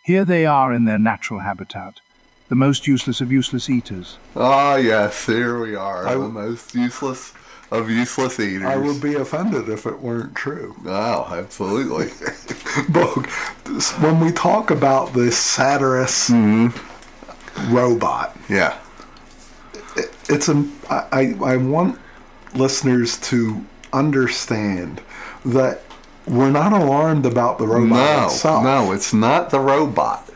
Here they are in their natural habitat, the most useless of useless eaters. Ah, yes, here we are, the most useless of useless eaters. I would be offended if it weren't true. Oh, absolutely. Boog, when we talk about this satirist robot, yeah, I want listeners to understand that we're not alarmed about the robot itself. No, it's not the robot.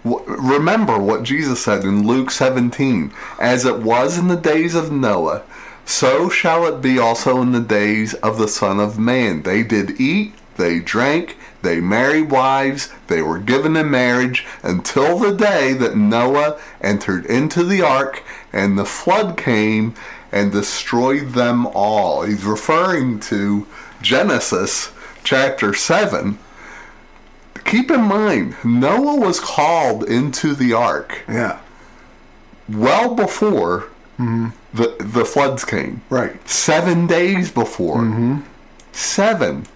Remember what Jesus said in Luke 17, as it was in the days of Noah, so shall it be also in the days of the Son of Man. They did eat, they drank, they married wives, they were given in marriage, until the day that Noah entered into the ark, and the flood came and destroyed them all. He's referring to Genesis chapter 7. Keep in mind, Noah was called into the ark well before the floods came. Right. 7 days before. 7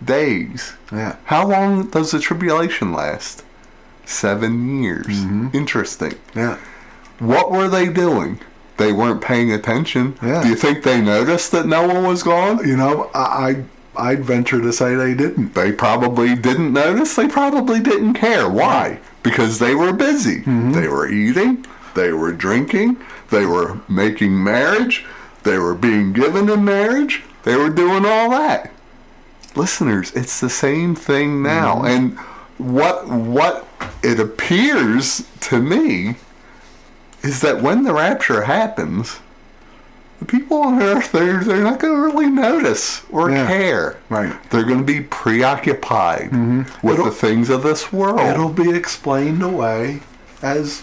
days. Yeah. How long does the tribulation last? 7 years. Interesting. Yeah. What were they doing? They weren't paying attention. Yeah. Do you think they noticed that Noah was gone? You know, I'd venture to say they didn't. They probably didn't notice. They probably didn't care. Why? Because they were busy. They were eating. They were drinking. They were making marriage. They were being given in marriage. They were doing all that. Listeners, it's the same thing now. And what it appears to me is that when the rapture happens, the people on earth, they're not going to really notice or care. Right. They're going to be preoccupied with the things of this world. It'll be explained away as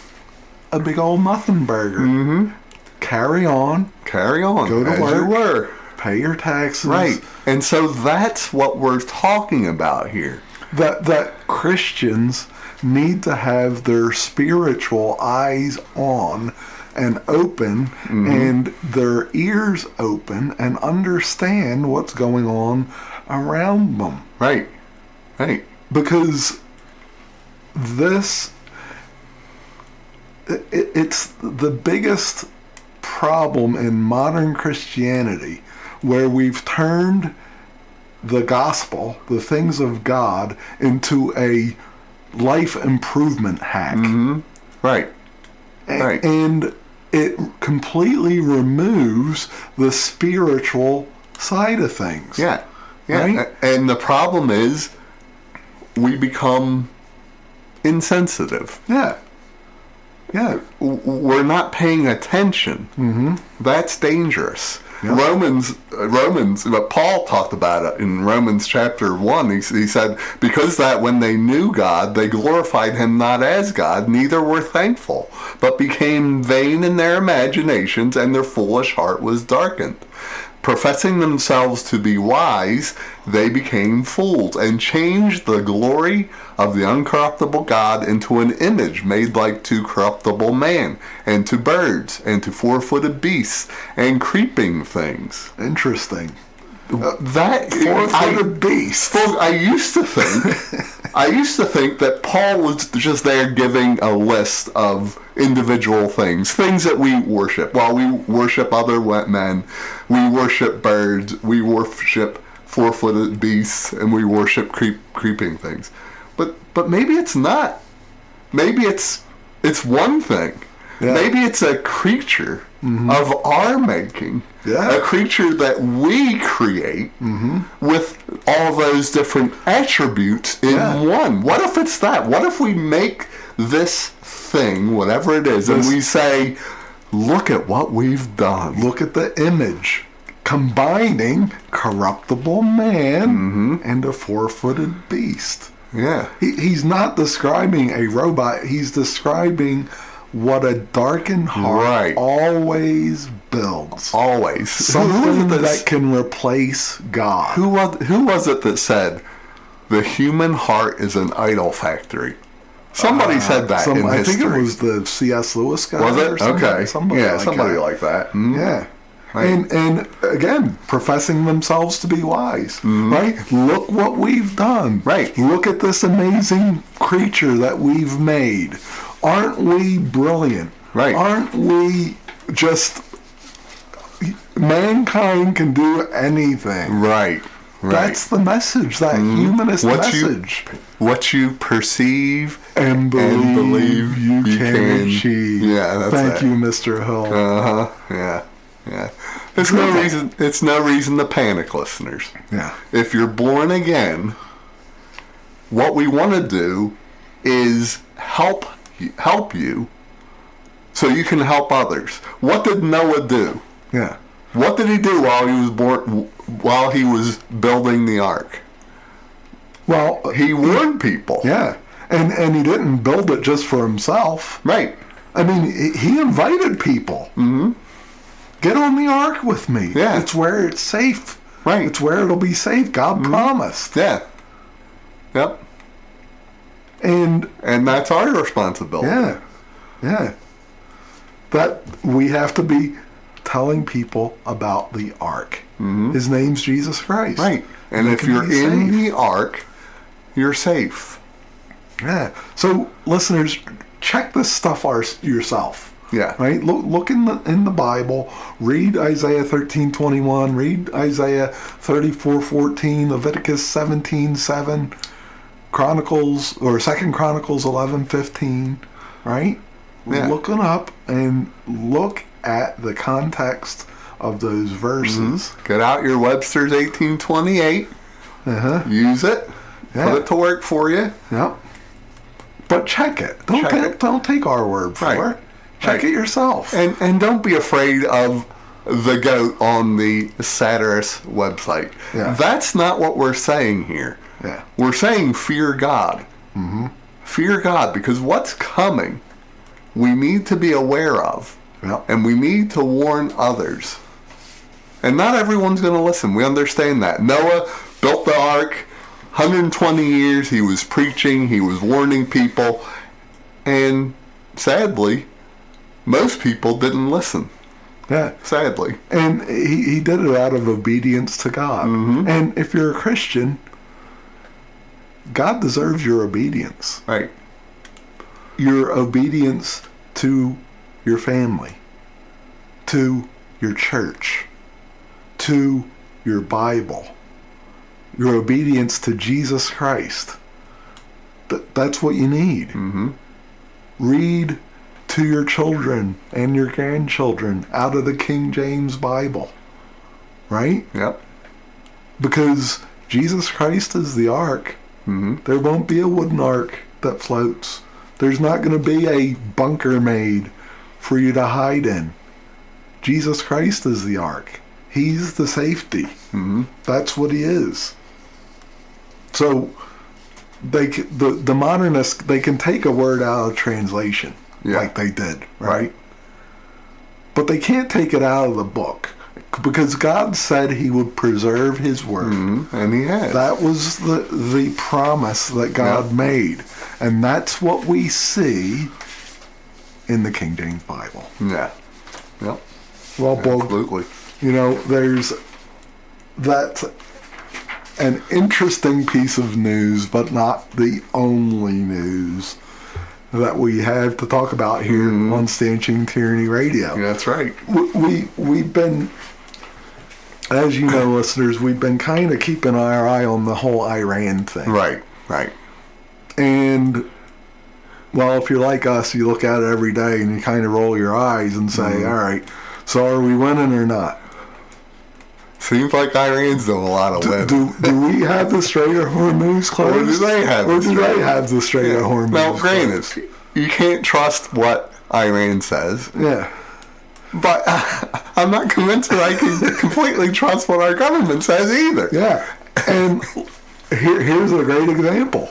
a big old nothing burger. Carry on. Go to as work. You were. Pay your taxes. Right. And so that's what we're talking about here. That Christians need to have their spiritual eyes on and open and their ears open and understand what's going on around them. Right. Because it's the biggest problem in modern Christianity, where we've turned the gospel, the things of God, into a life improvement hack. Right. And it completely removes the spiritual side of things. Yeah. Right? And the problem is we become insensitive. Yeah. We're not paying attention. That's dangerous. Yeah. Romans, but Paul talked about it in Romans chapter 1. He said, because that when they knew God, they glorified him not as God, neither were thankful, but became vain in their imaginations, and their foolish heart was darkened. Professing themselves to be wise, they became fools, and changed the glory of the uncorruptible God into an image made like to corruptible man, and to birds, and to four-footed beasts, and creeping things. Interesting. That Four-footed beast. I used to think that Paul was just there giving a list of individual things that we worship. Well, we worship other men, we worship birds, we worship four-footed beasts, and we worship creeping things. But maybe it's not. Maybe it's one thing. Yeah. Maybe it's a creature of our making. Yeah. A creature that we create with all those different attributes in one. What if it's that? What if we make this thing, whatever it is, and we say, look at what we've done. Look at the image. Combining corruptible man and a four-footed beast. Yeah. He's not describing a robot. He's describing what a darkened heart always builds. Always. Something that can replace God. Who was it that said, the human heart is an idol factory? Somebody said that in history. I think it was the C.S. Lewis guy. Was it? Or somebody, okay. Somebody like like that. Yeah. And again, professing themselves to be wise, right? Look what we've done. Right. Look at this amazing creature that we've made. Aren't we brilliant? Right. Aren't we just... Mankind can do anything. Right. That's the message, that humanist message. What you perceive And believe you can achieve. Yeah, that's Thank it. you, Mr. Hill. Yeah. It's no reason to panic, listeners. Yeah. If you're born again, what we want to do is help you so you can help others. What did Noah do? Yeah. What did he do while he was building the ark? Well, He warned people. yeah. And he didn't build it just for himself. Right. I mean, he invited people. Mm-hmm. Get on the ark with me. Yeah. It's where it's safe. Right. It's where it'll be safe. God promised. Yeah. Yep. And that's our responsibility. yeah. That we have to be telling people about the ark. Mm-hmm. His name's Jesus Christ. Right. And if you're in the ark, you're safe. Yeah. So, listeners, check this stuff yourself. Yeah. Right. Look in the Bible. Read Isaiah 13:21. Read Isaiah 34:14. Leviticus 17:7. Chronicles or 2 Chronicles 11:15. Right. Yeah. Look it up and look at the context of those verses. Get out your Webster's 1828. Use it. Yeah. Put it to work for you. Yep. But check it. Don't take our word for it. Check it yourself. And don't be afraid of the goat on the satirist website. Yeah. That's not what we're saying here. Yeah. We're saying fear God. Mm-hmm. Fear God, because what's coming we need to be aware of. Yep. And we need to warn others. And not everyone's going to listen. We understand that. Noah built the ark. 120 years he was preaching. He was warning people. And sadly, most people didn't listen. Yeah. Sadly. And he did it out of obedience to God. Mm-hmm. And if you're a Christian, God deserves your obedience. Right. Your obedience to your family, to your church, to your Bible, your obedience to Jesus Christ. That's what you need. Mm-hmm. Read to your children and your grandchildren out of the King James Bible. Right? Yep. Because Jesus Christ is the ark. Mm-hmm. There won't be a wooden ark that floats. There's not going to be a bunker made for you to hide in. Jesus Christ is the ark. He's the safety. Mm-hmm. That's what he is. So the modernists, they can take a word out of translation like they did, right? But they can't take it out of the book because God said he would preserve his word. Mm-hmm. And he has. That was the promise that God made. And that's what we see in the King James Bible. Yeah. Yep. Well, Boog, absolutely. You know, that's an interesting piece of news, but not the only news that we have to talk about here on Stanching Tyranny Radio. That's right. We've been, as you know, listeners, we've been kind of keeping our eye on the whole Iran thing. Right. And, well, if you're like us, you look at it every day and you kind of roll your eyes and say, all right, so are we winning or not? Seems like Iran's doing a lot of winning. Do we have the Strait of Hormuz closed? Or do they have the Strait of Hormuz? Now, granted, you can't trust what Iran says. Yeah. But I'm not convinced that I can completely trust what our government says either. Yeah. And here's a great example.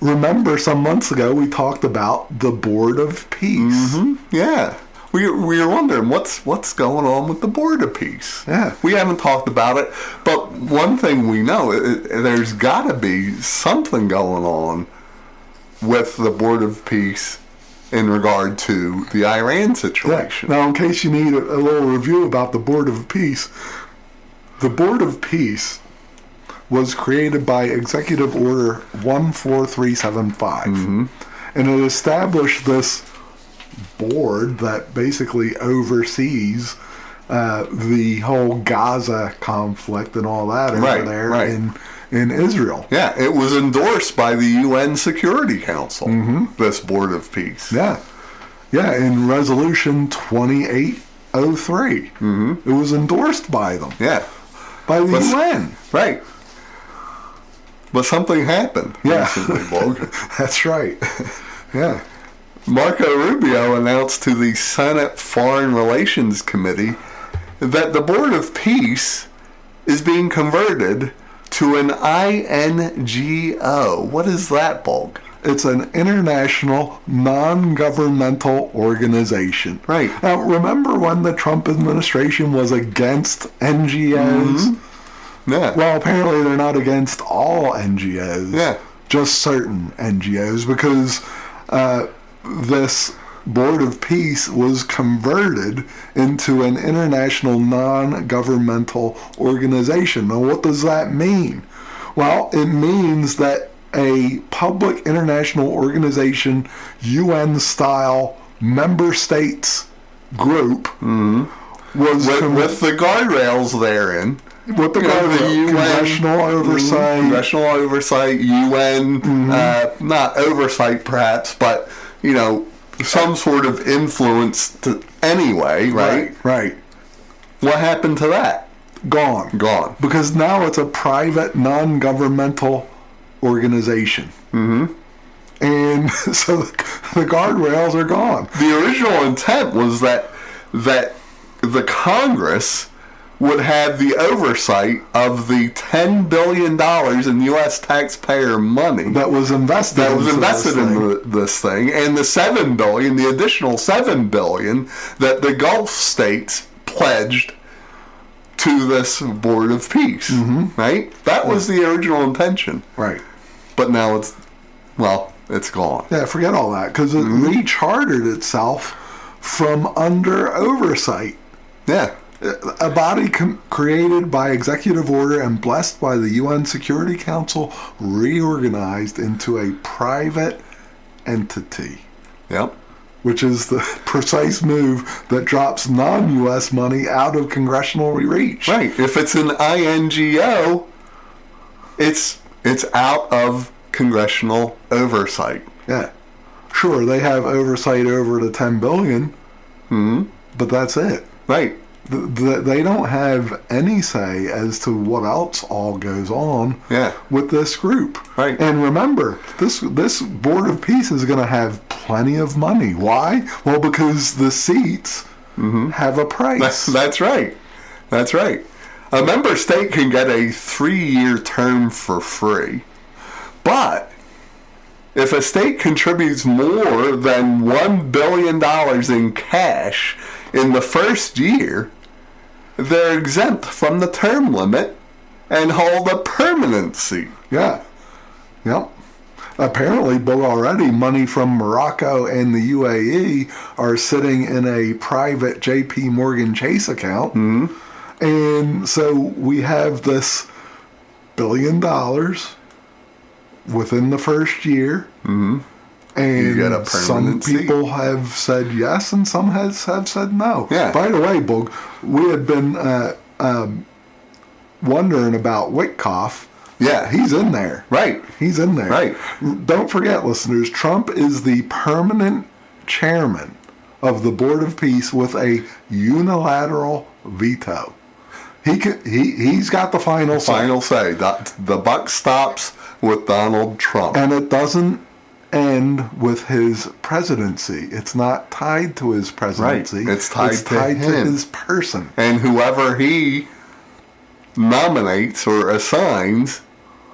Remember, some months ago, we talked about the Board of Peace. Mm-hmm. Yeah. We were wondering what's going on with the Board of Peace. Yeah. We haven't talked about it, but one thing we know, there's got to be something going on with the Board of Peace in regard to the Iran situation. Now, in case you need a little review about the Board of Peace, the Board of Peace was created by Executive Order 14375. And it established this board that basically oversees the whole Gaza conflict and all that over there in Israel. Yeah, it was endorsed by the UN Security Council, this Board of Peace. Yeah, in Resolution 2803. It was endorsed by them. Yeah. By the UN. Right. But something happened recently, Boog. That's right. Yeah. Marco Rubio announced to the Senate Foreign Relations Committee that the Board of Peace is being converted to an INGO. What is that, Boog? It's an international non-governmental organization. Right. Now, remember when the Trump administration was against NGOs? Yeah. Well, apparently they're not against all NGOs. Yeah. Just certain NGOs, because this Board of Peace was converted into an international non-governmental organization. Now, what does that mean? Well, it means that a public international organization, UN-style member states group was with the guardrails therein. With the UN, congressional oversight, UN, not oversight perhaps, but, some sort of influence anyway, right? Right. What happened to that? Gone. Because now it's a private, non-governmental organization. And so the guardrails are gone. The original intent was that the Congress would have the oversight of the $10 billion in U.S. taxpayer money that was invested in this thing, and the the additional $7 billion that the Gulf states pledged to this Board of Peace. Right? That was the original intention. Right. But now it's gone. Yeah, forget all that, because it rechartered itself from under oversight. Yeah. A body created by executive order and blessed by the UN Security Council reorganized into a private entity. Yep. Which is the precise move that drops non-U.S. money out of congressional reach. Right. If it's an INGO, it's out of congressional oversight. Yeah. Sure, they have oversight over the $10 billion, but that's it. Right. They don't have any say as to what else all goes on with this group. Right. And remember, this Board of Peace is going to have plenty of money. Why? Well, because the seats have a price. That's right. That's right. A member state can get a 3-year term for free. But if a state contributes more than $1 billion in cash in the first year, they're exempt from the term limit and hold a permanent seat. Yeah. Yep. Apparently, but already money from Morocco and the UAE are sitting in a private JP Morgan Chase account. And so we have this $1 billion within the first year. And some people have said yes, and some have said no. Yeah. By the way, Boog, we had been wondering about Witkoff. Yeah. He's in there. Right. He's in there. Right. Don't forget, listeners, Trump is the permanent chairman of the Board of Peace with a unilateral veto. He's got the final say. Final say. The buck stops with Donald Trump. And it doesn't end with his presidency. It's not tied to his presidency. Right. It's tied to his person. And whoever he nominates or assigns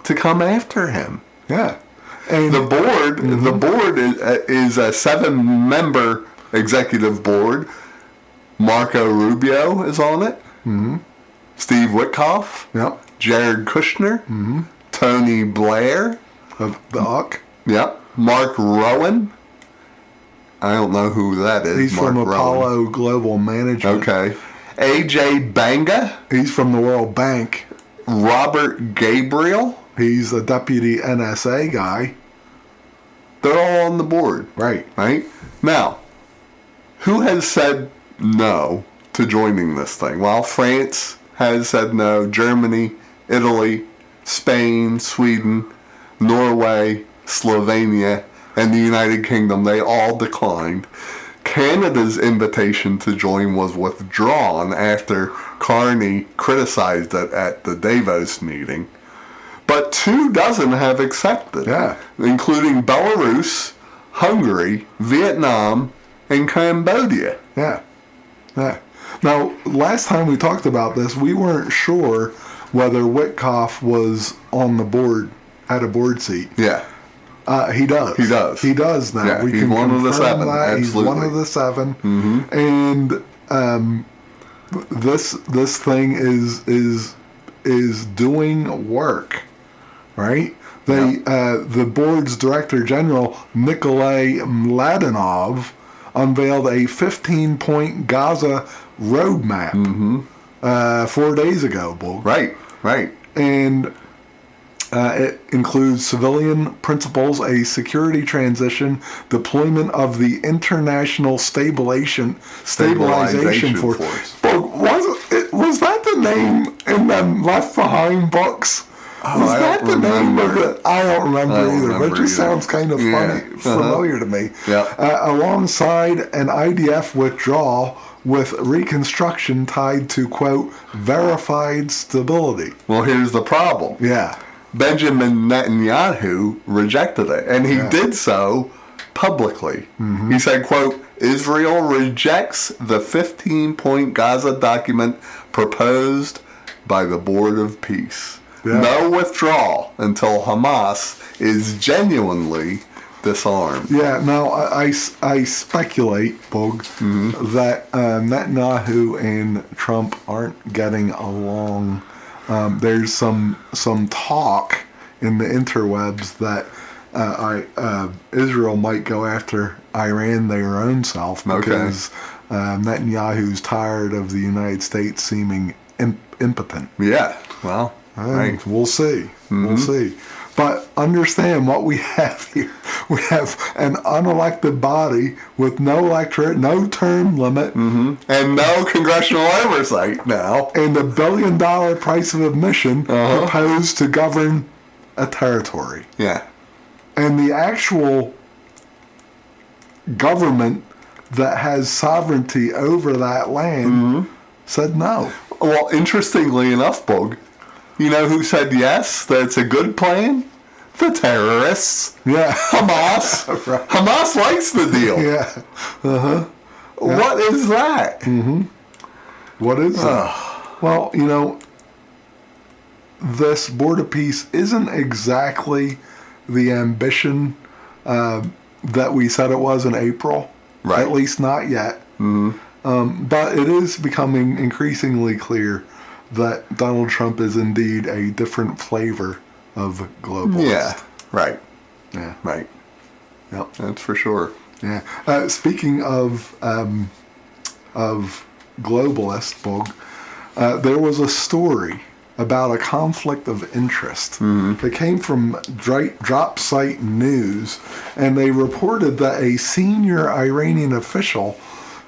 to come after him. Yeah. And the board is a 7-member executive board. Marco Rubio is on it. Steve Witkoff. Yep. Jared Kushner. Tony Blair of the UC. Yep. Mark Rowan. I don't know who that is. He's Mark from Rowan. Apollo Global Management. Okay. A.J. Banga. He's from the World Bank. Robert Gabriel. He's a deputy NSA guy. They're all on the board. Right. Right? Now, who has said no to joining this thing? Well, France has said no. Germany, Italy, Spain, Sweden, Norway, Slovenia, and the United Kingdom, they all declined. Canada's invitation to join was withdrawn after Carney criticized it at the Davos meeting. But 24 have accepted, including Belarus, Hungary, Vietnam, and Cambodia. Yeah. Now, last time we talked about this, we weren't sure whether Witkoff was on the board, had a board seat. Yeah. He does. He does now. Yeah, we he's can one of the confirm 7. that. Absolutely. He's one of the 7. Mm-hmm. And this thing is doing work, right? The board's director general Nikolai Mladenov unveiled a 15-point Gaza roadmap 4 days ago, Boog. Right. And it includes civilian principles, a security transition, deployment of the International Stabilization Force. But was that the name in the Left Behind books? Was that the name of it? I don't remember either, but it just sounds kind of funny, familiar to me. Yeah. Alongside an IDF withdrawal with reconstruction tied to, quote, verified stability. Well, here's the problem. Yeah. Benjamin Netanyahu rejected it, and he did so publicly. He said, quote, Israel rejects the 15-point Gaza document proposed by the Board of Peace. Yeah. No withdrawal until Hamas is genuinely disarmed. Yeah, now I speculate, Boog, that Netanyahu and Trump aren't getting along. There's some talk in the interwebs that Israel might go after Iran their own self because Netanyahu's tired of the United States seeming impotent. Yeah, well, right. We'll see. We'll see. But understand what we have here. We have an unelected body with no electorate, no term limit. And no congressional oversight now. And $1 billion price of admission proposed to govern a territory. Yeah. And the actual government that has sovereignty over that land said no. Well, interestingly enough, Boog, you know who said yes, that it's a good plan? The terrorists. Yeah. Hamas. Right. Hamas likes the deal. Yeah. What is that? What is that? Well, you know, this Board of Peace isn't exactly the ambition that we said it was in April. Right. At least not yet. But it is becoming increasingly clear that Donald Trump is indeed a different flavor of globalist. Yeah. Right. Yeah. Right. Yep. That's for sure. Yeah. Speaking of globalist, Boog, there was a story about a conflict of interest that came from Drop Site News, and they reported that a senior Iranian official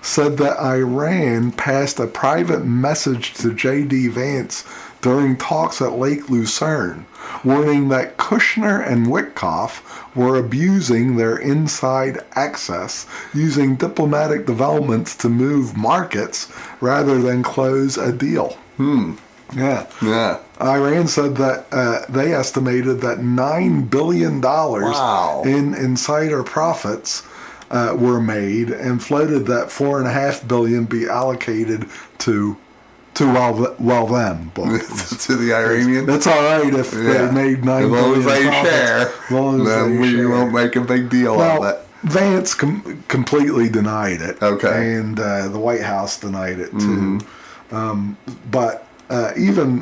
said that Iran passed a private message to J.D. Vance during talks at Lake Lucerne, warning that Kushner and Witkoff were abusing their inside access, using diplomatic developments to move markets rather than close a deal. Yeah. Iran said that they estimated that $9 billion in insider profits were made, and floated that $4.5 billion be allocated to them. To the Iranians. That's all right if they made $9 billion. As long as they share, then we won't make a big deal out of it. Vance completely denied it. Okay. And the White House denied it too. But even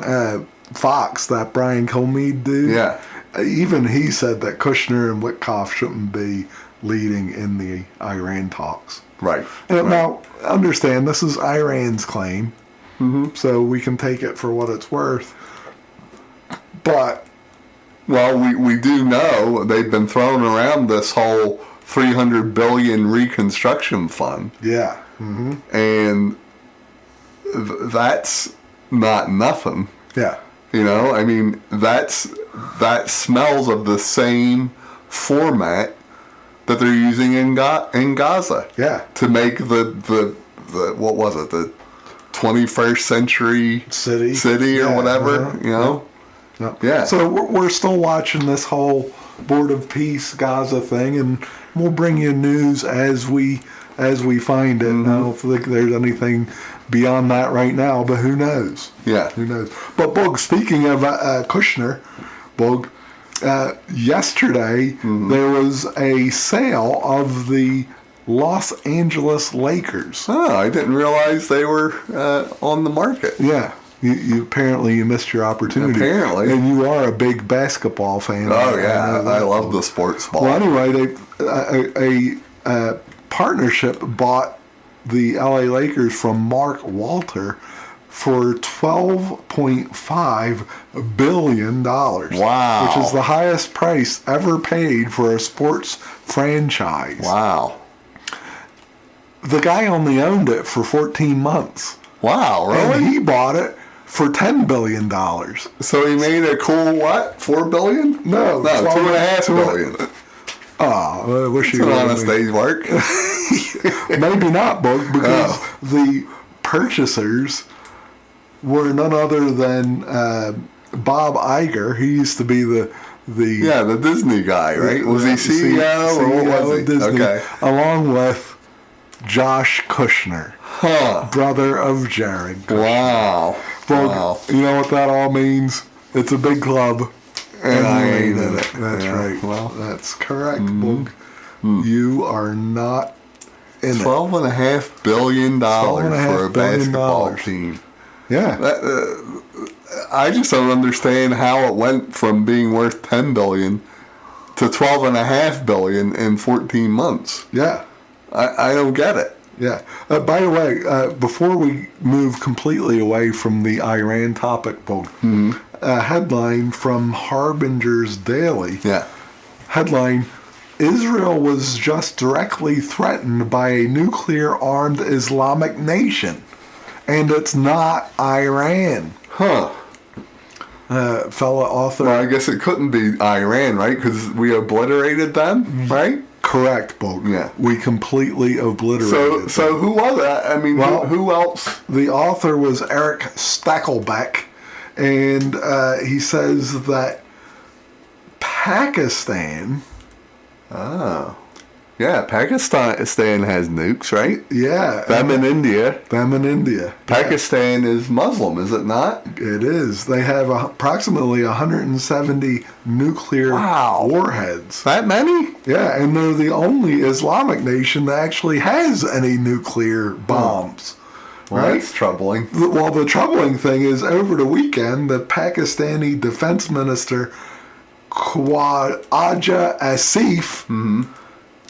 Fox, that Brian Kilmeade dude, even he said that Kushner and Witkoff shouldn't be leading in the Iran talks. Right. And now, understand, this is Iran's claim, so we can take it for what it's worth. But, Well, we do know they've been throwing around this whole $300 billion reconstruction fund, yeah. and that's not nothing. Yeah. You know, I mean, that smells of the same format that they're using in Gaza. Yeah. To make the what was it, the 21st century city or Yeah, whatever, you know? Yep. Yeah. So we're still watching this whole Board of Peace Gaza thing, and we'll bring you news as we find it. I don't think there's anything beyond that right now, but who knows? Yeah. Who knows? But Boog, speaking of Kushner, Boog, yesterday there was a sale of the Los Angeles Lakers. Oh, I didn't realize they were on the market. Yeah. You apparently you missed your opportunity. Apparently. And you are a big basketball fan. Oh, yeah. I love the sports ball. Well, anyway, a partnership bought the LA Lakers from Mark Walter for $12.5 billion. Wow. Which is the highest price ever paid for a sports franchise. Wow. The guy only owned it for 14 months. Wow, really? And he bought it for $10 billion. So he made a cool what? $4 billion? No, $2.5 billion. Oh, I wish It's you an would. honest day's work. Maybe not, Boog, because the purchasers were none other than Bob Iger. He used to be the Disney guy, right? Was he CEO or what was he? of Disney, Okay. along with Josh Kushner, brother of Jared Kushner. Wow. Boog, Wow. you know what that all means? It's a big club. And I ain't in it. That's Yeah, right. well. That's correct, Boog. You are not in it. $12.5 billion for a basketball $12.5 team. Yeah. I just don't understand how it went from being worth $10 billion to $12.5 billion in 14 months. Yeah. I don't get it. Yeah. By the way, before we move completely away from the Iran topic, Boog, a headline from Harbinger's Daily. Yeah. Headline: Israel was just directly threatened by a nuclear-armed Islamic nation, and it's not Iran. Huh. Fella author. Well, I guess it couldn't be Iran, right? Because we obliterated them, right? Correct, Boog. Yeah. We completely obliterated. So who was that? I mean, Well, who else? The author was Eric Stackelbeck, and he says that Pakistan. Oh. Yeah, Pakistan has nukes, right? Yeah. Them in India. Them in India. Pakistan is Muslim, is it not? It is. They have approximately 170 nuclear Wow. warheads. That many? Yeah, and they're the only Islamic nation that actually has any nuclear bombs. Well, Right? that's troubling. Well, the troubling thing is, over the weekend, the Pakistani Defense Minister Khwaja Asif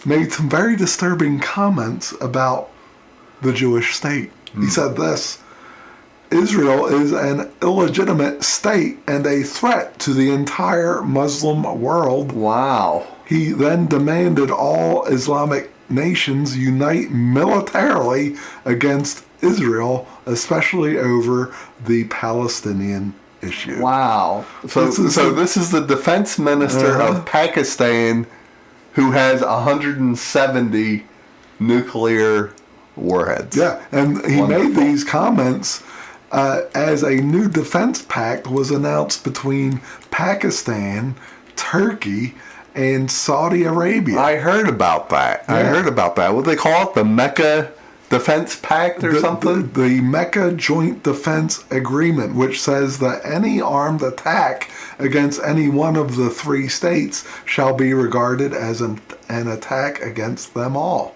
made some very disturbing comments about the Jewish state. He said this: Israel is an illegitimate state and a threat to the entire Muslim world. Wow. He then demanded all Islamic nations unite militarily against Israel, especially over the Palestinian issue. Wow. So this is the defense minister of Pakistan, who has 170 nuclear warheads. Yeah, and he Wonderful. made these comments as a new defense pact was announced between Pakistan, Turkey, and Saudi Arabia. I heard about that. Yeah. What they call it? The Mecca Defense Pact or something? The Mecca Joint Defense Agreement, which says that any armed attack against any one of the three states shall be regarded as an attack against them all.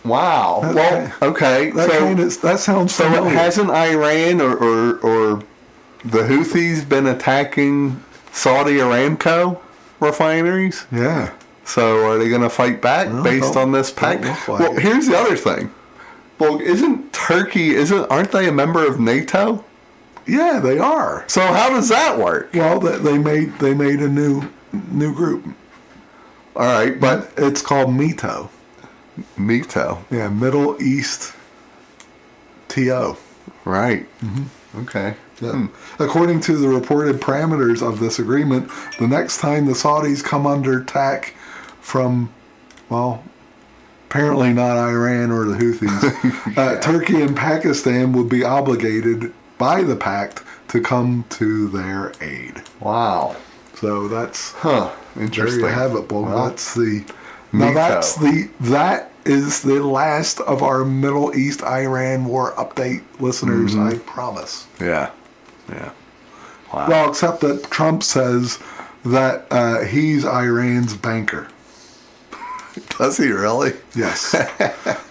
Wow. Well, okay. That sounds So familiar. hasn't Iran or the Houthis been attacking Saudi Aramco refineries? Yeah. So are they going to fight back based on this pact? Well, here's the other thing. Well, isn't Turkey, aren't they a member of NATO? Yeah, they are. So how does that work? Well, they made a new group. All right, but it's called MITO. MITO. Yeah, Middle East TO. Right. Mm-hmm. Okay. Yeah. According to the reported parameters of this agreement, the next time the Saudis come under attack from, well, apparently not Iran or the Houthis, Turkey and Pakistan would be obligated by the pact to come to their aid. Wow. So that's interesting. There you have it, Boog. Well, that is the last of our Middle East Iran war update, listeners. I promise. Yeah. Yeah. Wow. Well, except that Trump says that he's Iran's banker. Does he really? Yes.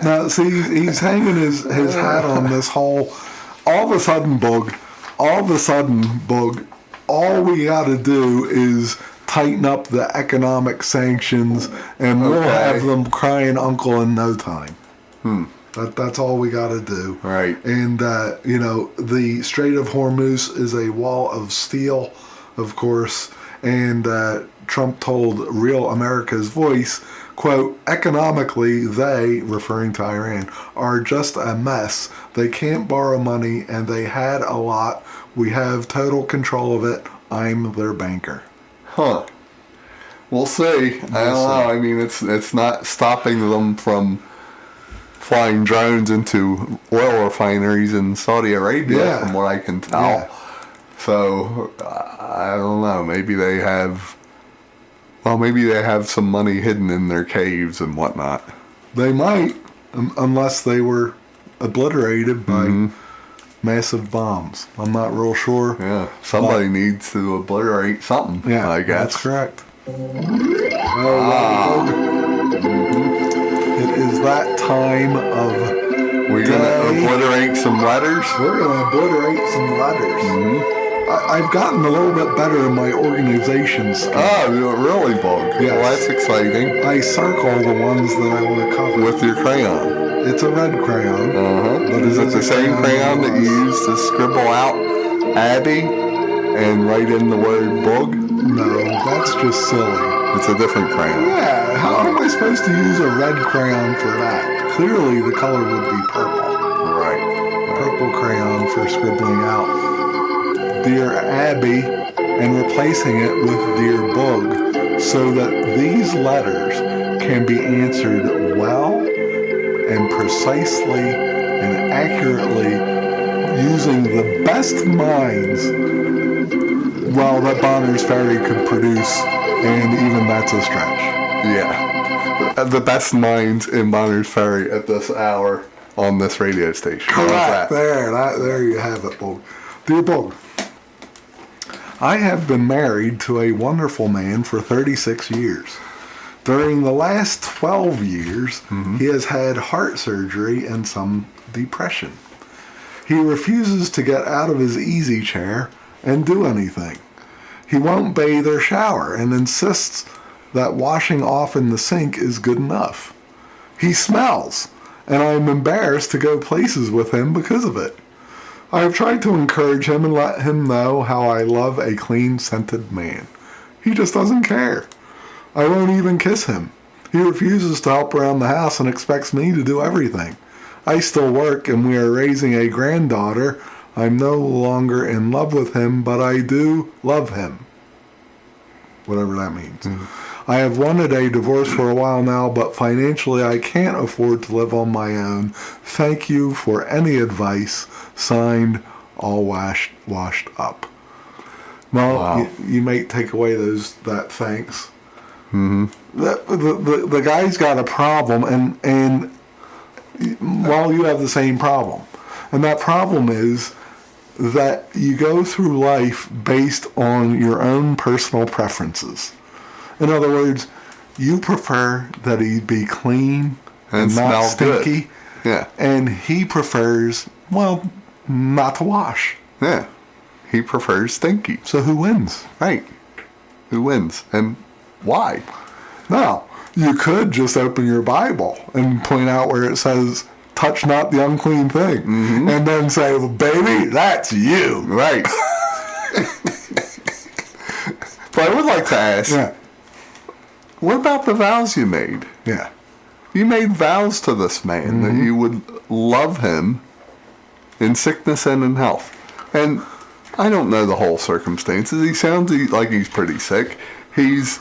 Now, see, he's hanging his hat on this whole. All of a sudden, Boog, all we got to do is tighten up the economic sanctions, and we'll have them crying uncle in no time. That's all we got to do. Right. And, the Strait of Hormuz is a wall of steel, of course, and Trump told Real America's Voice, quote, economically, they, referring to Iran, are just a mess. They can't borrow money, and they had a lot. We have total control of it. I'm their banker. Huh. We'll see. I don't know. I mean, it's not stopping them from flying drones into oil refineries in Saudi Arabia, from what I can tell. Yeah. So, I don't know. Maybe they have some money hidden in their caves and whatnot. They might, unless they were obliterated by massive bombs. I'm not real sure. Yeah, somebody needs to obliterate something, I guess. That's correct. It is that time of We're going to obliterate some letters? We're going to obliterate some letters. I've gotten a little bit better in my organization skills. Oh, really, Boog? Yes. Well, that's exciting. I circle the ones that I want to cover. With your crayon? It's a red crayon. But is it the same crayon that you use to scribble out Abby and write in the word Boog? No, that's just silly. It's a different crayon. Yeah, how am I supposed to use a red crayon for that? Clearly the color would be purple. Right. Purple crayon for scribbling out Dear Abby and replacing it with Dear Boog so that these letters can be answered well and precisely and accurately using the best minds that Bonner's Ferry could produce, and even that's a stretch. Yeah. The best minds in Bonner's Ferry at this hour on this radio station. Correct. There you have it, Boog. Dear Boog, I have been married to a wonderful man for 36 years. During the last 12 years, he has had heart surgery and some depression. He refuses to get out of his easy chair and do anything. He won't bathe or shower and insists that washing off in the sink is good enough. He smells, and I am embarrassed to go places with him because of it. I have tried to encourage him and let him know how I love a clean-scented man. He just doesn't care. I won't even kiss him. He refuses to help around the house and expects me to do everything. I still work and we are raising a granddaughter. I'm no longer in love with him, but I do love him. Whatever that means. I have wanted a divorce for a while now, but financially I can't afford to live on my own. Thank you for any advice. Signed, all washed up. Well, you may take away that thanks. The guy's got a problem, and you have the same problem. And that problem is that you go through life based on your own personal preferences. In other words, you prefer that he be clean and not stinky. Good. Yeah. And he prefers, not to wash. Yeah. He prefers stinky. So who wins? Right. Who wins? And why? Now, You could just open your Bible and point out where it says, touch not the unclean thing. Mm-hmm. And then say, well, baby, that's you. Right. But I would like to ask, Yeah. what about the vows you made? Yeah. You made vows to this man that you would love him in sickness and in health. And I don't know the whole circumstances. He sounds like he's pretty sick. He's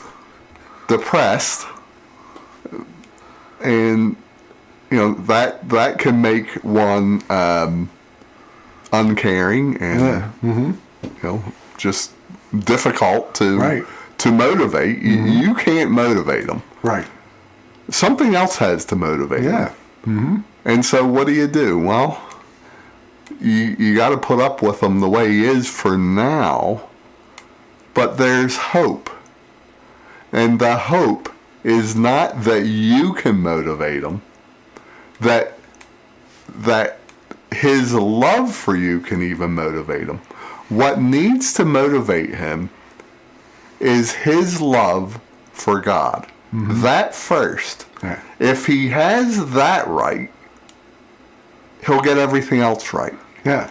depressed. And, that can make one uncaring and, just difficult to motivate. You can't motivate them. Right. Something else has to motivate them. Yeah. Mm-hmm. And so what do? Well, you got to put up with him the way he is for now, but there's hope. And the hope is not that you can motivate him, that his love for you can even motivate him. What needs to motivate him is his love for God. Mm-hmm. That first. Yeah. If he has that right, he'll get everything else right. Yeah.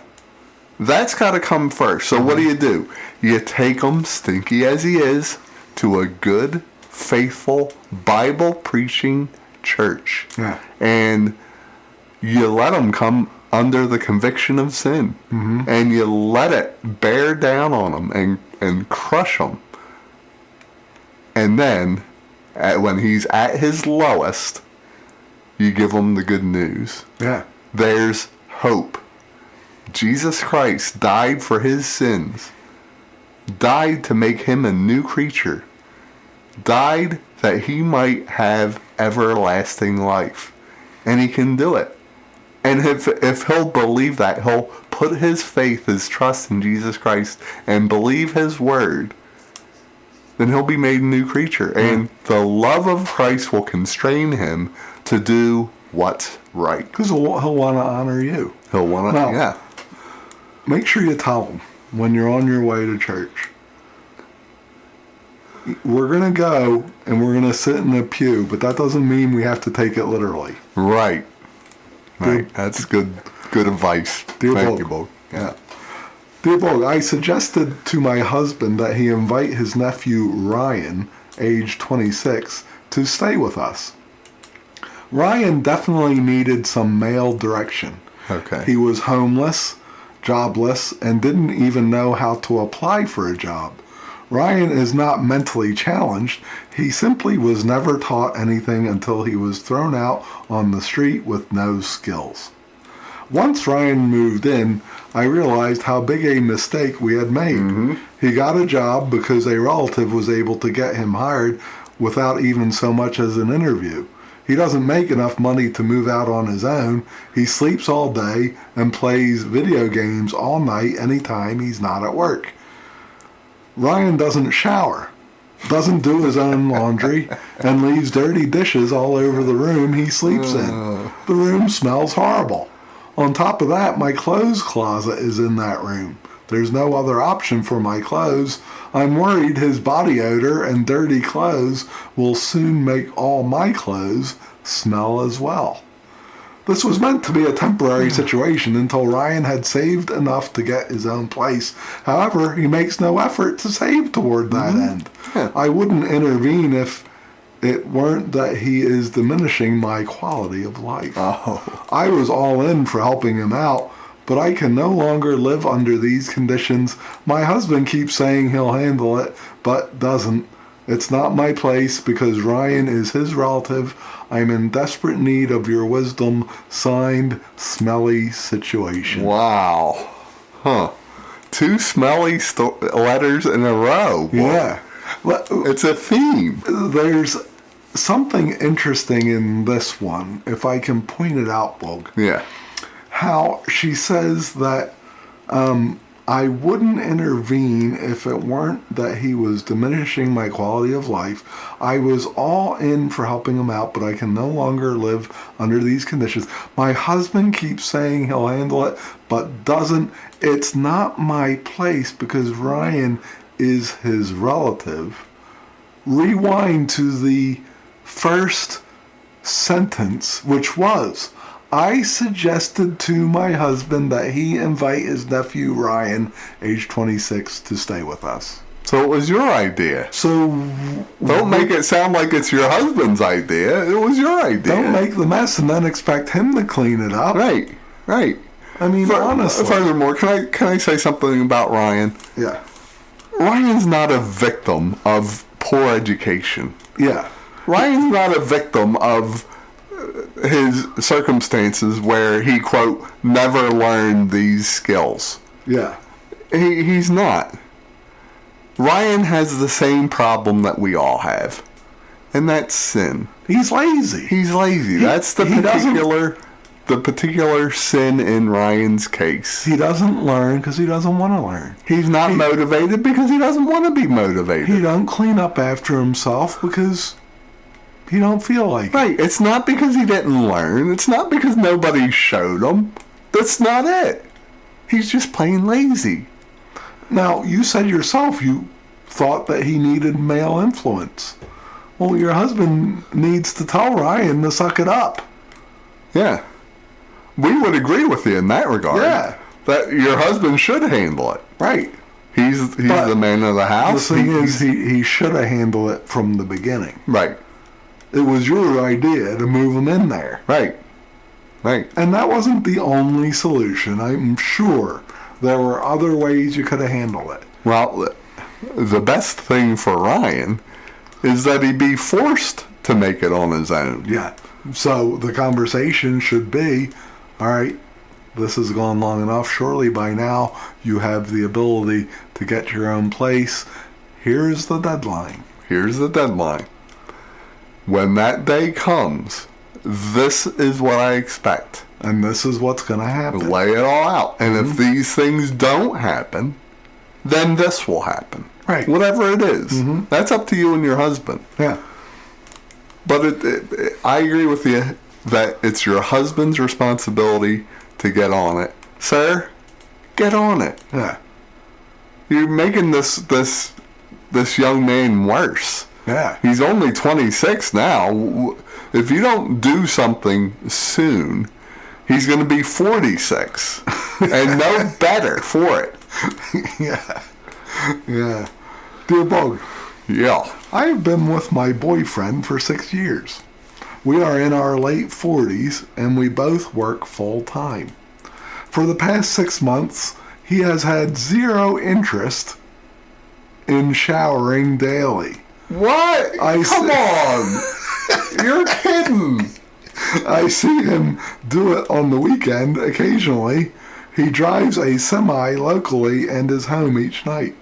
That's got to come first. So what do? You take him, stinky as he is, to a good, faithful, Bible-preaching church. Yeah. And you let him come under the conviction of sin. Mm-hmm. And you let it bear down on him and crush him. And then, when he's at his lowest, you give him the good news. Yeah. There's hope. Jesus Christ died for his sins. Died to make him a new creature. Died that he might have everlasting life. And he can do it. And if he'll believe that, he'll put his faith, his trust in Jesus Christ and believe his word, then he'll be made a new creature. And the love of Christ will constrain him to do what's right. Because he'll want to honor you. He'll want to, yeah. Make sure you tell him when you're on your way to church. We're going to go and we're going to sit in a pew, but that doesn't mean we have to take it literally. Right. Right. That's good advice. Dear Thank you, Boog. Boog. Yeah. Dear Boog, I suggested to my husband that he invite his nephew Ryan, age 26, to stay with us. Ryan definitely needed some male direction. Okay. He was homeless, jobless, and didn't even know how to apply for a job. Ryan is not mentally challenged. He simply was never taught anything until he was thrown out on the street with no skills. Once Ryan moved in, I realized how big a mistake we had made. Mm-hmm. He got a job because a relative was able to get him hired without even so much as an interview. He doesn't make enough money to move out on his own. He sleeps all day and plays video games all night anytime he's not at work. Ryan doesn't shower, doesn't do his own laundry, and leaves dirty dishes all over the room he sleeps in. The room smells horrible. On top of that, my clothes closet is in that room. There's no other option for my clothes. I'm worried his body odor and dirty clothes will soon make all my clothes smell as well. This was meant to be a temporary situation until Ryan had saved enough to get his own place. However, he makes no effort to save toward that end. Yeah. I wouldn't intervene if it weren't that he is diminishing my quality of life. Oh. I was all in for helping him out, but I can no longer live under these conditions. My husband keeps saying he'll handle it, but doesn't. It's not my place because Ryan is his relative. I'm in desperate need of your wisdom. Signed, Smelly Situation. Wow. Huh. 2 smelly letters in a row. Boy. Yeah. It's a theme. There's something interesting in this one, if I can point it out, Boog. Yeah. How she says that I wouldn't intervene if it weren't that he was diminishing my quality of life. I was all in for helping him out, but I can no longer live under these conditions. My husband keeps saying he'll handle it, but doesn't. It's not my place because Ryan is his relative. Rewind to the first sentence, which was, I suggested to my husband that he invite his nephew Ryan, age 26, to stay with us. So it was your idea. So don't make it sound like it's your husband's idea. It was your idea. Don't make the mess and then expect him to clean it up. Right. I mean, honestly. Furthermore, can I say something about Ryan? Yeah. Ryan's not a victim of poor education. Yeah. Ryan's not a victim of his circumstances where he, quote, never learned these skills. Yeah. He's not. Ryan has the same problem that we all have, and that's sin. He's lazy. That's the particular sin in Ryan's case. He doesn't learn because he doesn't want to learn. He's not motivated because he doesn't want to be motivated. He don't clean up after himself because he don't feel like it. Right. It's not because he didn't learn. It's not because nobody showed him. That's not it. He's just plain lazy. Now, you said yourself you thought that he needed male influence. Well, your husband needs to tell Ryan to suck it up. Yeah. We would agree with you in that regard. Yeah. That your husband should handle it. Right. He's the man of the house. The thing is, he should have handled it from the beginning. Right. It was your idea to move him in there. Right. And that wasn't the only solution. I'm sure there were other ways you could have handled it. Well, the best thing for Ryan is that he be forced to make it on his own. Yeah. So the conversation should be, all right, this has gone long enough. Surely by now you have the ability to get your own place. Here's the deadline. When that day comes, this is what I expect. And this is what's going to happen. Lay it all out. And if these things don't happen, then this will happen. Right. Whatever it is. Mm-hmm. That's up to you and your husband. Yeah. But I agree with you that it's your husband's responsibility to get on it. Sir, get on it. Yeah. You're making this young man worse. Yeah. He's only 26 now. If you don't do something soon, he's going to be 46 and no better for it. Yeah. Dear Boog. Yeah. I've been with my boyfriend for 6 years. We are in our late 40s and we both work full time. For the past 6 months, he has had zero interest in showering daily. What? Come on. You're kidding. I see him do it on the weekend occasionally. He drives a semi locally and is home each night.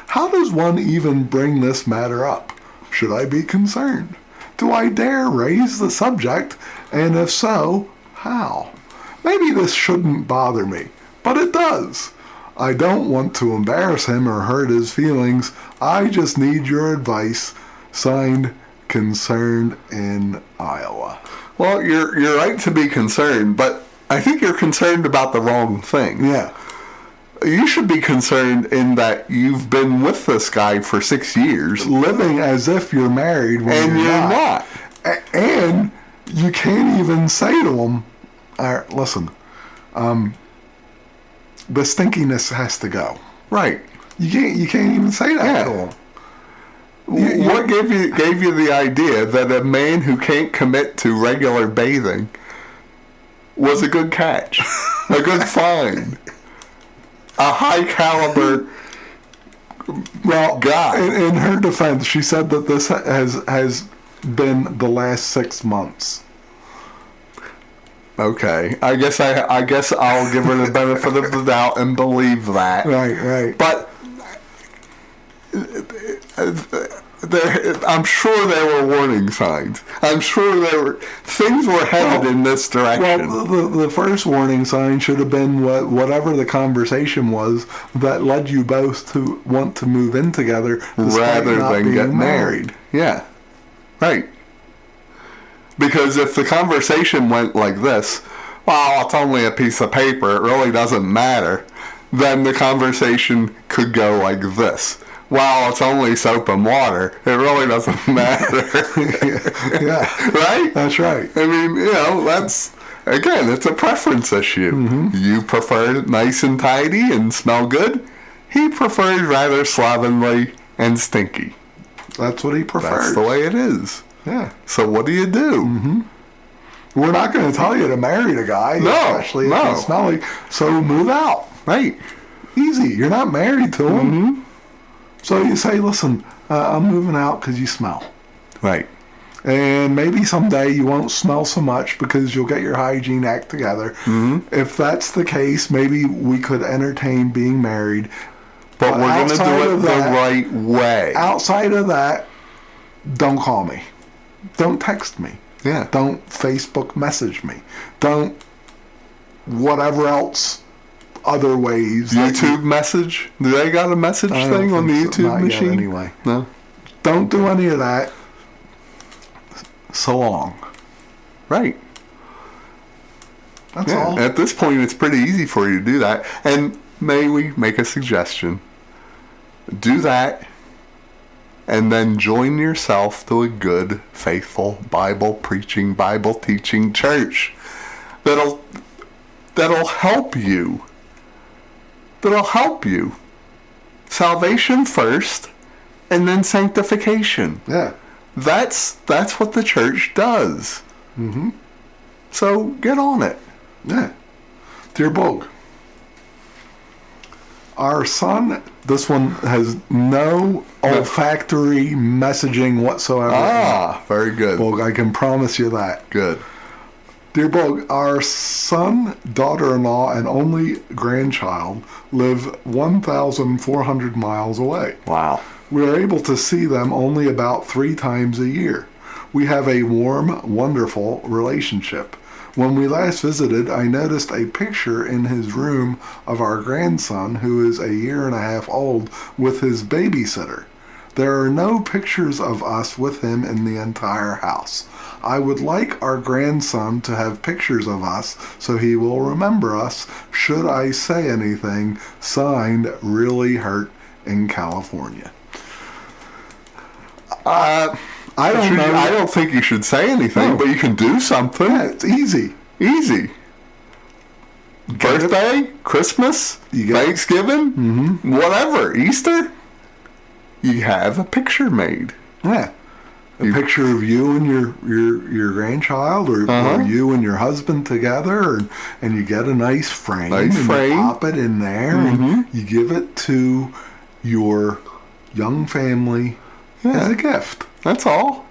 How does one even bring this matter up? Should I be concerned? Do I dare raise the subject? And if so, how? Maybe this shouldn't bother me, but it does. I don't want to embarrass him or hurt his feelings. I just need your advice. Signed, Concerned in Iowa. Well, you're right to be concerned, but I think you're concerned about the wrong thing. Yeah. You should be concerned in that you've been with this guy for 6 years. Living as if you're married when you're not. And you can't even say to him, listen, the stinkiness has to go. Right. You can't even say that to him. What gave you the idea that a man who can't commit to regular bathing was a good catch, a good find, a high caliber guy? In her defense, she said that this has been the last 6 months. Okay, I guess I'll give her the benefit of the doubt and believe that. Right. But I'm sure there were warning signs. I'm sure things were headed in this direction. Well, the first warning sign should have been whatever the conversation was that led you both to want to move in together rather than get married. Yeah, right. Because if the conversation went like this, well, it's only a piece of paper, it really doesn't matter, then the conversation could go like this. well, it's only soap and water. It really doesn't matter. Yeah. Right? That's right. I mean, that's, again, it's a preference issue. Mm-hmm. You prefer it nice and tidy and smell good. He prefers rather slovenly and stinky. That's what he prefers. That's the way it is. Yeah. So what do you do? Mm-hmm. We're not going to tell you to marry the guy, especially if he's smelly. So move out. Right. Easy. You're not married to him. Mm-hmm. So you say, listen, I'm moving out because you smell. Right. And maybe someday you won't smell so much because you'll get your hygiene act together. Mm-hmm. If that's the case, maybe we could entertain being married. But we're going to do it the right way. Outside of that, don't call me. Don't text me. Yeah. Don't Facebook message me. Don't whatever else other ways. YouTube message? Do they got a message thing on the YouTube machine? Yet, anyway. No. Don't do any of that. So long. Right. That's all. At this point, it's pretty easy for you to do that. And may we make a suggestion? Do that, and then join yourself to a good, faithful, Bible-preaching, Bible-teaching church that'll help you. That'll help you. Salvation first, and then sanctification. Yeah. That's what the church does. Mm-hmm. So get on it. Yeah. Dear Boog, our son, this one has no olfactory messaging whatsoever. Ah, very good. Boog, I can promise you that. Good. Dear Boog, our son, daughter-in-law, and only grandchild live 1,400 miles away. Wow. We are able to see them only about 3 times a year. We have a warm, wonderful relationship. When we last visited, I noticed a picture in his room of our grandson, who is a 1.5 years old, with his babysitter. There are no pictures of us with him in the entire house. I would like our grandson to have pictures of us so he will remember us should I say anything. Signed, Really Hurt in California. I don't know. I don't think you should say anything, but you can do something. Yeah, it's easy. Easy. Birthday, Christmas, Thanksgiving, whatever, Easter. You have a picture made. Yeah. A picture of you and your grandchild, or you and your husband together, and you get a nice frame. You pop it in there, and you give it to your young family as a gift. That's all.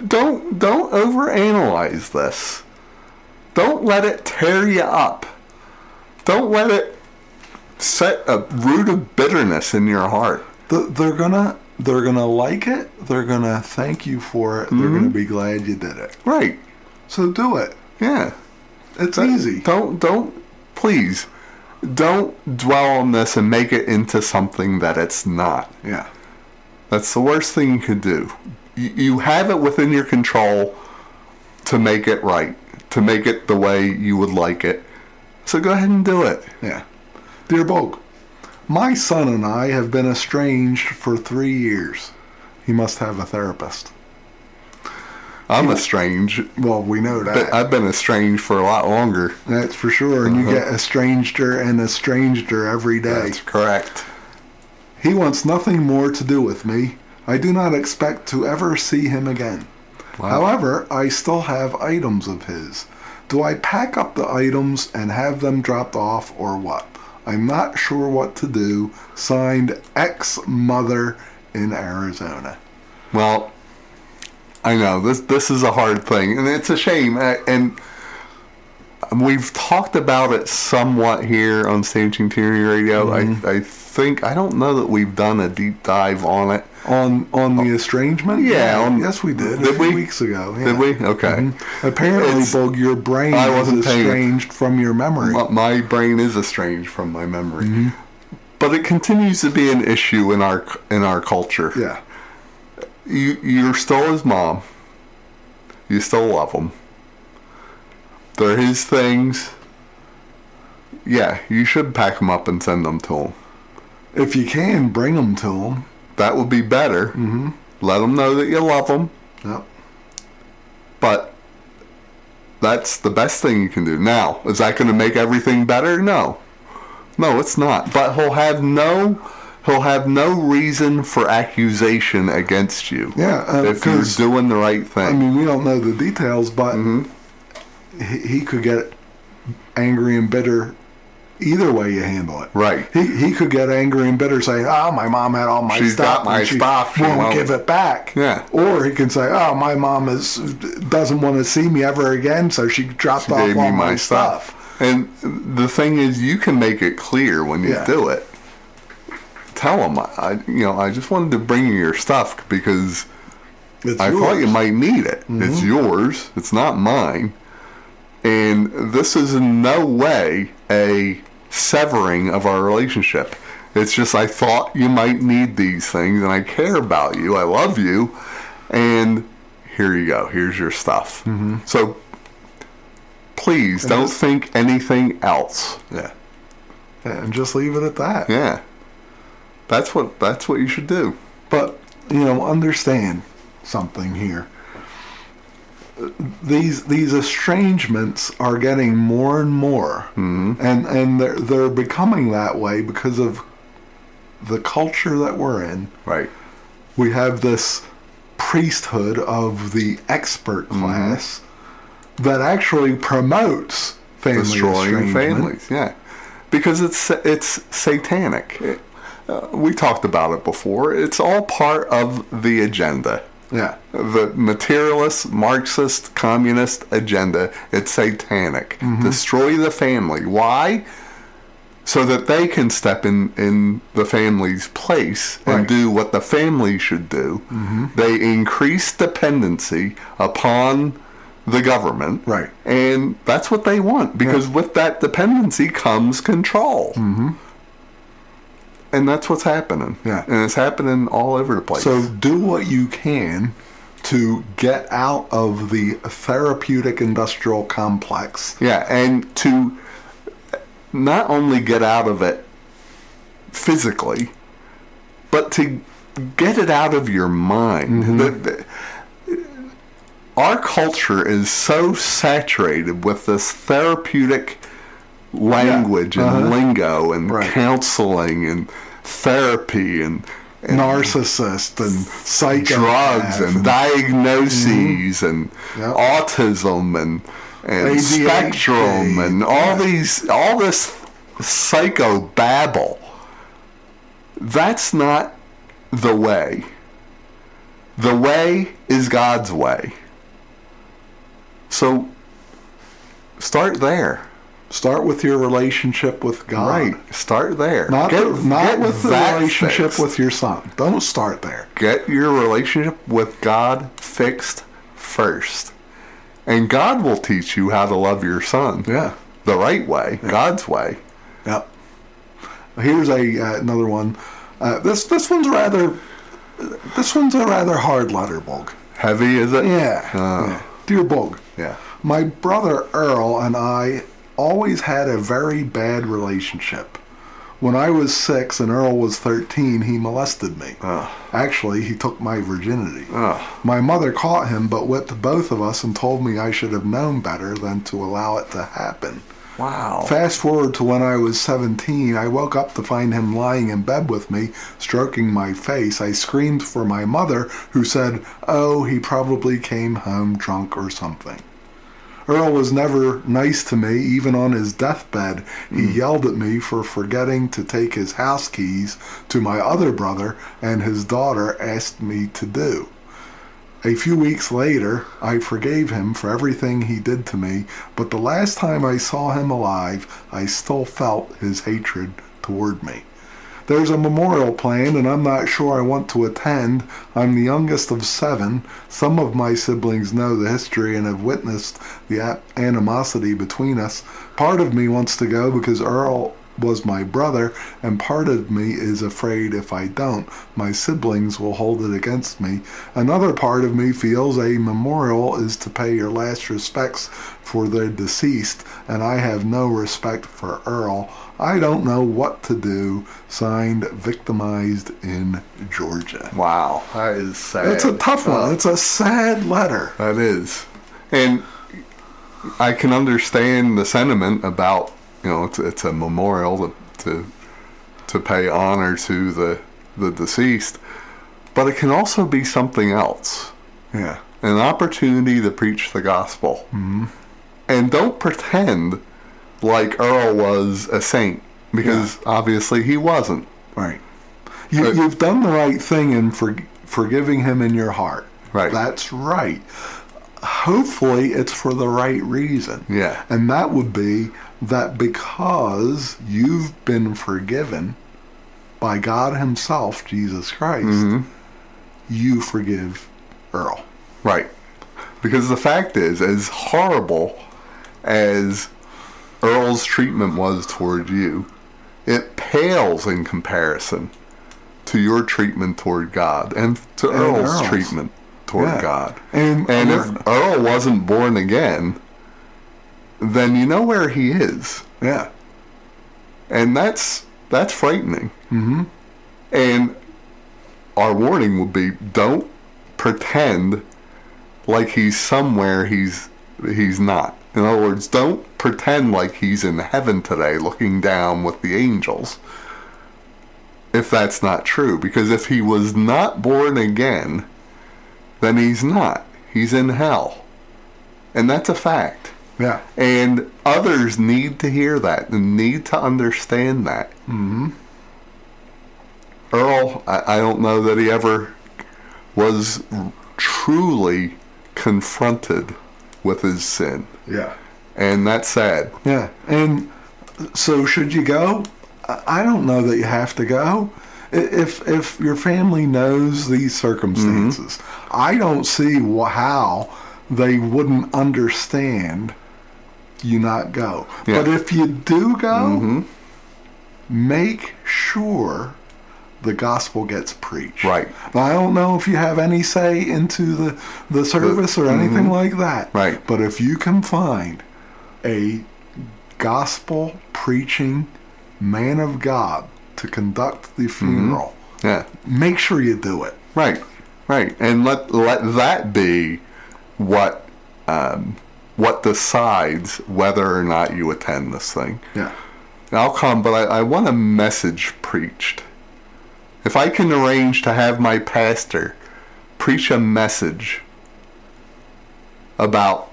Don't overanalyze this. Don't let it tear you up. Don't let it set a root of bitterness in your heart. They're gonna like it. They're gonna thank you for it. They're gonna be glad you did it. Right. So do it. Yeah. It's easy. Please, don't dwell on this and make it into something that it's not. Yeah. That's the worst thing you could do. You have it within your control to make it right, to make it the way you would like it. So go ahead and do it. Yeah. Dear Boog, my son and I have been estranged for 3 years. He must have a therapist. I'm estranged. Well, we know that. I've been estranged for a lot longer. That's for sure. And you get estrangeder and estrangeder every day. That's correct. He wants nothing more to do with me. I do not expect to ever see him again. Wow. However, I still have items of his. Do I pack up the items and have them dropped off, or what? I'm not sure what to do. Signed, ex-mother in Arizona. Well, I know this is a hard thing, and it's a shame. And we've talked about it somewhat here on Stanching Tyranny Radio. I don't know that we've done a deep dive on it. On the estrangement? Yeah. Yes, we did. A few weeks ago. Yeah. Did we? Okay. Apparently, Boog, your brain is estranged from your memory. My brain is estranged from my memory. But it continues to be an issue in our culture. Yeah. You're still his mom. You still love him. They're his things. Yeah, you should pack them up and send them to him. If you can, bring them to them. That would be better. Mm-hmm. Let them know that you love them. Yep. But that's the best thing you can do. Now, is that going to make everything better? No. No, it's not. But he'll have no reason for accusation against you. Yeah, if you're doing the right thing. I mean, we don't know the details, but he could get angry and bitter either way you handle it. Right. He could get angry and bitter, saying, "Oh, my mom had all my She's stuff. got my stuff. She won't give it back." Yeah. Or he can say, "Oh, my mom doesn't want to see me ever again, so she dropped off all my stuff." And the thing is, you can make it clear when you do it. Tell them, I just wanted to bring you your stuff because I thought you might need it. Mm-hmm. It's yours. It's not mine. And this is in no way a severing of our relationship. It's just I thought you might need these things, and I care about you. I love you, and here you go. Here's your stuff. Mm-hmm. So please don't think anything else. Yeah, and just leave it at that. Yeah, that's what you should do. But understand something here. These estrangements are getting more and more, and they're becoming that way because of the culture that we're in. Right. We have this priesthood of the expert class that actually promotes family destroying families. Yeah, because it's satanic. We talked about it before. It's all part of the agenda. Yeah. The materialist, Marxist, communist agenda, it's satanic. Mm-hmm. Destroy the family. Why? So that they can step in the family's place and do what the family should do. Mm-hmm. They increase dependency upon the government. Right. And that's what they want, because with that dependency comes control. Mm-hmm. And that's what's happening. Yeah. And it's happening all over the place. So do what you can to get out of the therapeutic industrial complex. Yeah, and to not only get out of it physically, but to get it out of your mind. Mm-hmm. Our culture is so saturated with this therapeutic language and lingo and counseling and therapy and narcissist and drugs and diagnoses and autism and spectrum and all this psycho babble. That's not the way. The way is God's way. So start there. Start with your relationship with God. Right. Start there. Not with the relationship with your son. Don't start there. Get your relationship with God fixed first. And God will teach you how to love your son. Yeah. The right way. Yeah. God's way. Yep. Here's another one. This one's a rather hard letter, Boog. Heavy, is it? Yeah. Dear Boog. Yeah. My brother Earl and I always had a very bad relationship. When I was 6 and Earl was 13, he molested me. Actually, he took my virginity. My mother caught him, but whipped both of us and told me I should have known better than to allow it to happen. Wow. Fast forward to when I was 17, I woke up to find him lying in bed with me, stroking my face. I screamed for my mother, who said, "Oh, he probably came home drunk or something." Earl was never nice to me, even on his deathbed. He yelled at me for forgetting to take his house keys to my other brother, and his daughter asked me to do. A few weeks later, I forgave him for everything he did to me, but the last time I saw him alive, I still felt his hatred toward me. There's a memorial planned, and I'm not sure I want to attend. I'm the youngest of 7. Some of my siblings know the history and have witnessed the animosity between us. Part of me wants to go because Earl was my brother, and part of me is afraid if I don't, my siblings will hold it against me. Another part of me feels a memorial is to pay your last respects for the deceased, and I have no respect for Earl. I don't know what to do. Signed, Victimized in Georgia. Wow, that is sad. It's a tough one. It's a sad letter. That is. And I can understand the sentiment about, it's a memorial to pay honor to the deceased, but it can also be something else. Yeah. An opportunity to preach the gospel. Mm-hmm. And don't pretend like Earl was a saint, because obviously he wasn't. Right. You've done the right thing in forgiving him in your heart. Right. That's right. Hopefully it's for the right reason. Yeah. And that would be that because you've been forgiven by God himself, Jesus Christ, you forgive Earl. Right. Because the fact is, as horrible as Earl's treatment was toward you, it pales in comparison to your treatment toward God and to Earl's treatment toward God. And if Earl wasn't born again, then you know where he is. Yeah. And that's frightening. Mm-hmm. And our warning would be, don't pretend like he's somewhere he's not. In other words, don't pretend like he's in heaven today looking down with the angels, if that's not true. Because if he was not born again, then he's not. He's in hell. And that's a fact. Yeah. And others need to hear that and need to understand that. Mm-hmm. Earl, I don't know that he ever was truly confronted with his sin. Yeah. And that's sad. Yeah. And so should you go? I don't know that you have to go. If your family knows these circumstances, I don't see how they wouldn't understand you not go. Yeah. But if you do go, make sure the gospel gets preached. Right. Now, I don't know if you have any say into the service or anything like that. Right. But if you can find a gospel preaching man of God to conduct the funeral, make sure you do it. Right. Right. And let that be what decides whether or not you attend this thing. Yeah. I'll come, but I want a message preached. If I can arrange to have my pastor preach a message about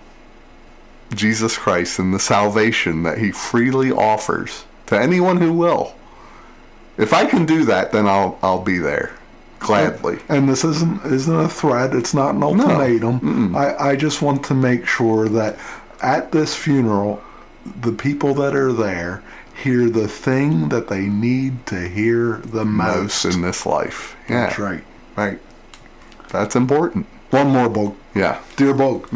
Jesus Christ and the salvation that he freely offers to anyone who will, if I can do that, then I'll be there gladly. And this isn't a threat. It's not an ultimatum. I just want to make sure that at this funeral, the people that are there hear the thing that they need to hear the most in this life. Yeah. That's right. Right. That's important. One more, Boog. Yeah. Dear Boog,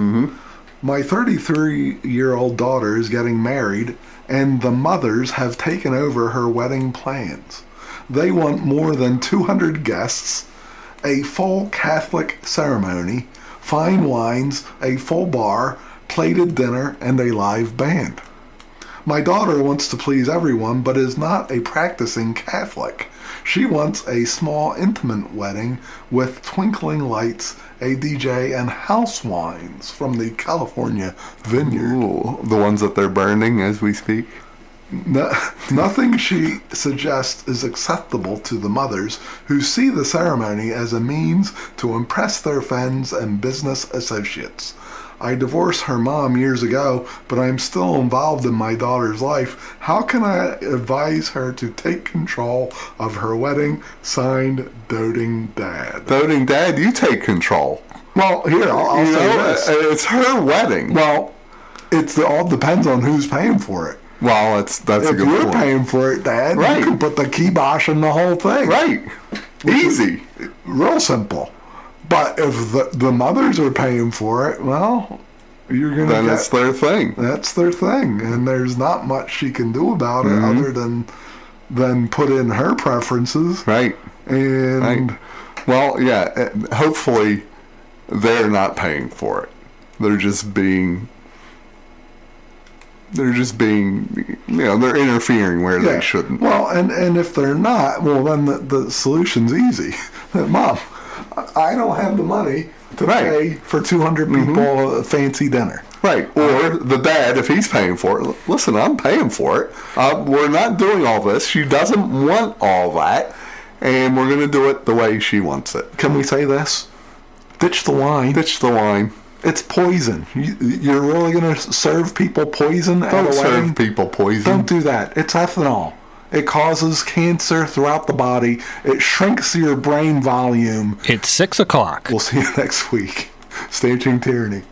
my 33-year-old daughter is getting married, and the mothers have taken over her wedding plans. They want more than 200 guests, a full Catholic ceremony, fine wines, a full bar, plated dinner, and a live band. My daughter wants to please everyone, but is not a practicing Catholic. She wants a small, intimate wedding with twinkling lights, a DJ, and house wines from the California vineyard. Ooh, the ones that they're burning as we speak? Nothing she suggests is acceptable to the mothers, who see the ceremony as a means to impress their friends and business associates. I divorced her mom years ago, but I'm still involved in my daughter's life. How can I advise her to take control of her wedding? Signed, Doting Dad. Doting Dad, you take control. Well, here, I'll say this. It's her wedding. Well, it all depends on who's paying for it. Well, that's a good point. If you're paying for it, Dad, you can put the kibosh in the whole thing. Right. Easy. Real simple. But if the mothers are paying for it, well, you're going to then it's their thing. That's their thing, and there's not much she can do about it other than put in her preferences. Right. And well, yeah, hopefully they're not paying for it. They're just being, they're interfering where they shouldn't. Well, and if they're not, well, then the solution's easy. Mom, I don't have the money to pay for 200 people a fancy dinner. Right. Or the dad, if he's paying for it, listen, I'm paying for it. We're not doing all this. She doesn't want all that, and we're going to do it the way she wants it. Can we say this? Ditch the wine. Ditch the wine. It's poison. You're really going to serve people poison at a wedding? Don't serve people poison. Don't do that. It's ethanol. It causes cancer throughout the body. It shrinks your brain volume. It's 6 o'clock. We'll see you next week. Stanching Tyranny.